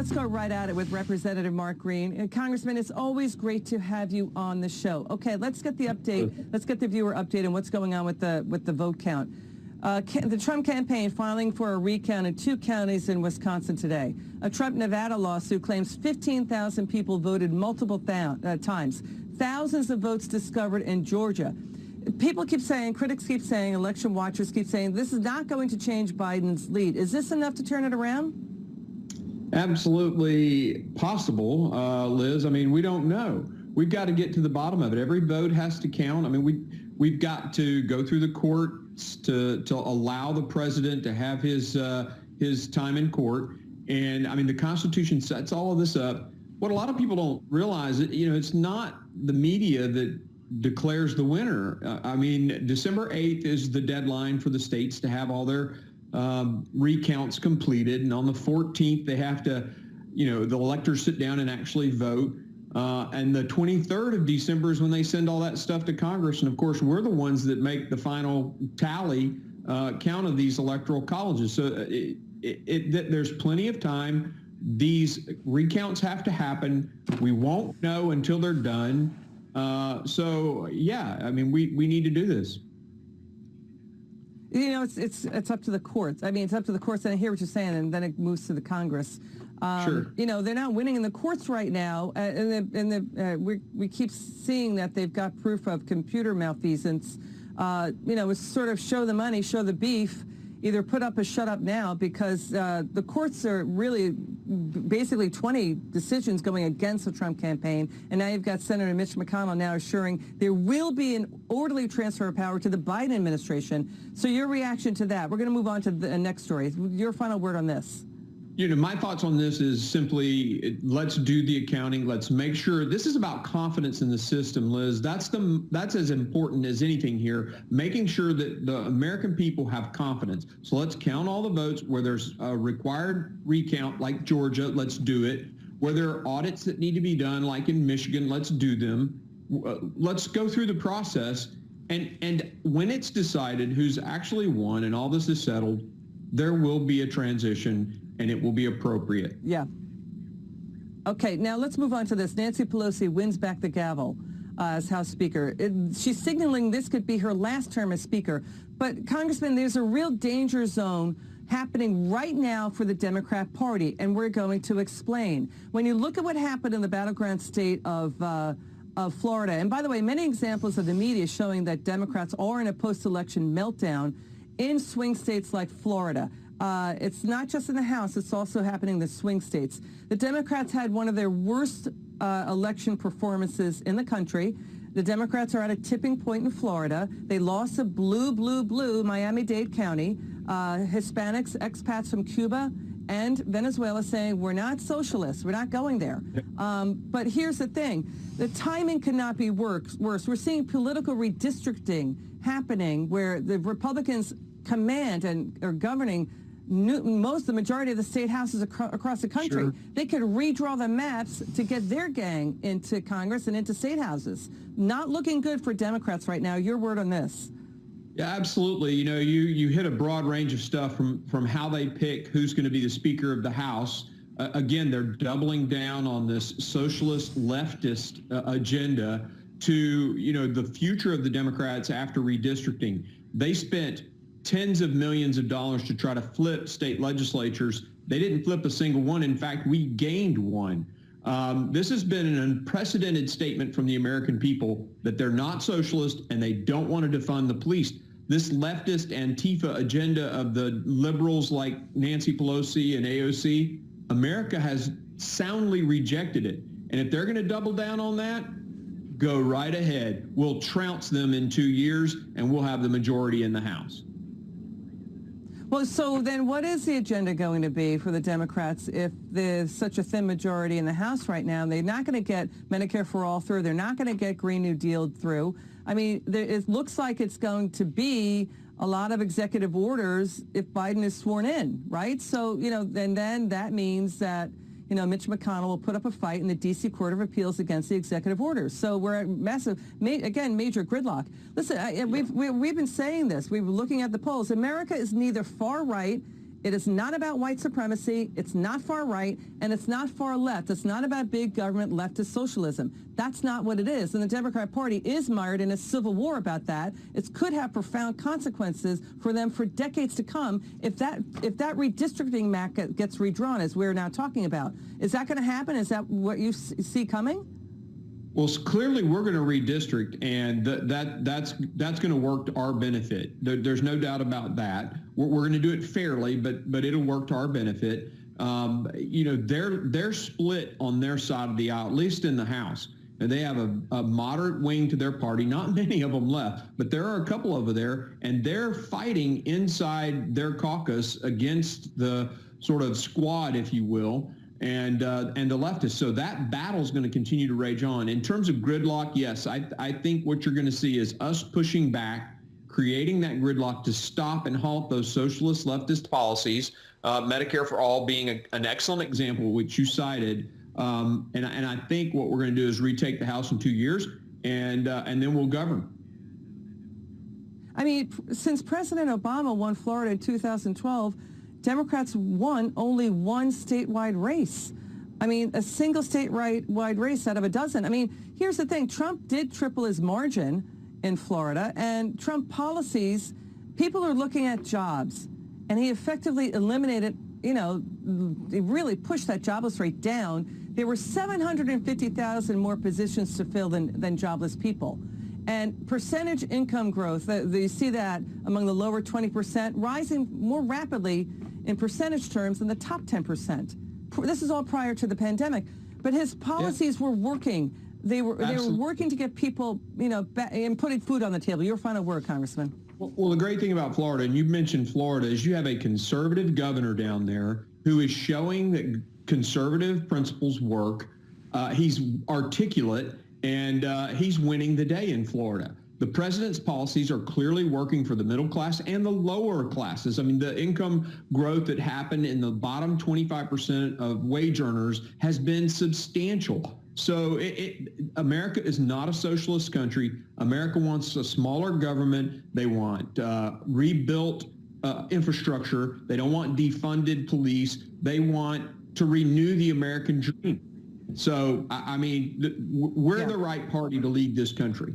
let's go right at it with Representative Mark Green. Congressman, it's always great to have you on the show. Okay, let's get the update. Let's get the viewer update on what's going on with the vote count. The Trump campaign filing for a recount in 2 counties in Wisconsin today. A Trump Nevada lawsuit claims 15,000 people voted multiple times. Thousands of votes discovered in Georgia. People keep saying, critics keep saying, election watchers keep saying, this is not going to change Biden's lead. Is this enough to turn it around? Absolutely possible, Liz. I mean, we don't know. We've got to get to the bottom of it. Every vote has to count. I mean, we've got to go through the courts to allow the president to have his time in court. And I mean, the Constitution sets all of this up. What a lot of people don't realize, it's not the media that declares the winner. I mean, December 8th is the deadline for the states to have all their recounts completed, and on the 14th they have to, the electors sit down and actually vote. And the 23rd of December is when they send all that stuff to Congress, and of course we're the ones that make the final tally count of these electoral colleges. So there's plenty of time. These recounts have to happen. We won't know until they're done. So yeah, I mean, we need to do this. It's up to the courts. I mean, it's up to the courts, and I hear what you're saying, and then it moves to the Congress. Sure. They're not winning in the courts right now, and we keep seeing that they've got proof of computer malfeasance. It's sort of show the money, show the beef, either put up or shut up now, because the courts are really basically 20 decisions going against the Trump campaign, and now you've got Senator Mitch McConnell now assuring there will be an orderly transfer of power to the Biden administration. So your reaction to that? We're going to move on to the next story. Your final word on this. My thoughts on this is simply, let's do the accounting. Let's make sure this is about confidence in the system, Liz. That's as important as anything here, making sure that the American people have confidence. So let's count all the votes. Where there's a required recount, like Georgia, let's do it. Where there are audits that need to be done, like in Michigan, let's do them. Let's go through the process. And when it's decided who's actually won and all this is settled, there will be a transition, and it will be appropriate. Yeah. Okay, now let's move on to this. Nancy Pelosi wins back the gavel as House Speaker. She's signaling this could be her last term as Speaker. But, Congressman, there's a real danger zone happening right now for the Democrat Party, and we're going to explain. When you look at what happened in the battleground state of Florida, and by the way, many examples of the media showing that Democrats are in a post-election meltdown in swing states like Florida. It's not just in the House, it's also happening in the swing states. The Democrats had one of their worst election performances in the country. The Democrats are at a tipping point in Florida. They lost to blue Miami-Dade County. Hispanics, expats from Cuba and Venezuela saying, we're not socialists, we're not going there. But here's the thing, the timing cannot be worse. We're seeing political redistricting happening where the Republicans command and are governing the majority of the state houses across the country. Sure. They could redraw the maps to get their gang into Congress and into state houses. Not looking good for Democrats right now. Your word on this. Yeah, absolutely. You hit a broad range of stuff from how they pick who's going to be the Speaker of the House. Again, they're doubling down on this socialist leftist agenda to, the future of the Democrats after redistricting. They spent tens of millions of dollars to try to flip state legislatures. They didn't flip a single one. In fact, we gained one. This has been an unprecedented statement from the American people that they're not socialist and they don't want to defund the police. This leftist Antifa agenda of the liberals like Nancy Pelosi and AOC, America has soundly rejected it. And if they're going to double down on that, go right ahead. We'll trounce them in 2 years and we'll have the majority in the House. Well, so then what is the agenda going to be for the Democrats if there's such a thin majority in the House right now? They're not going to get Medicare for All through. They're not going to get Green New Deal through. I mean, it looks like it's going to be a lot of executive orders if Biden is sworn in, right? So, and then that means that, Mitch McConnell will put up a fight in the D.C. Court of Appeals against the executive orders. So we're at major gridlock. Listen, we've been saying this. We've been looking at the polls. America is neither far right It is not about white supremacy. It's not far right, and it's not far left. It's not about big government leftist socialism. That's not what it is. And the Democrat Party is mired in a civil war about that. It could have profound consequences for them for decades to come if that redistricting map gets redrawn, as we're now talking about. Is that going to happen? Is that what you see coming? Well, clearly we're going to redistrict, and that's going to work to our benefit. There's no doubt about that. We're going to do it fairly, but it'll work to our benefit. They're split on their side of the aisle, at least in the House. And they have a moderate wing to their party. Not many of them left, but there are a couple over there, and they're fighting inside their caucus against the sort of squad, if you will, and the leftists. So that battle is going to continue to rage on. In terms of gridlock, yes, I think what you're going to see is us pushing back, creating that gridlock to stop and halt those socialist leftist policies, Medicare for All being an excellent example, which you cited. And I think what we're going to do is retake the House in 2 years, and then we'll govern. I mean, since President Obama won Florida in 2012, Democrats won only one statewide race. I mean, a single statewide race out of a dozen. I mean, here's the thing. Trump did triple his margin in Florida, and Trump policies, people are looking at jobs, and he effectively eliminated, he really pushed that jobless rate down. There were 750,000 more positions to fill than jobless people. And percentage income growth, you see that among the lower 20%, rising more rapidly in percentage terms than the top 10%. This is all prior to the pandemic. But his policies were working. They were working to get people, and putting food on the table. Your final word, Congressman. Well, the great thing about Florida, and you mentioned Florida, is you have a conservative governor down there who is showing that conservative principles work. He's articulate, and he's winning the day in Florida. The president's policies are clearly working for the middle class and the lower classes. I mean, the income growth that happened in the bottom 25% of wage earners has been substantial. So America is not a socialist country. America wants a smaller government. They want rebuilt infrastructure. They don't want defunded police. They want to renew the American dream. So, I mean, we're the right party to lead this country.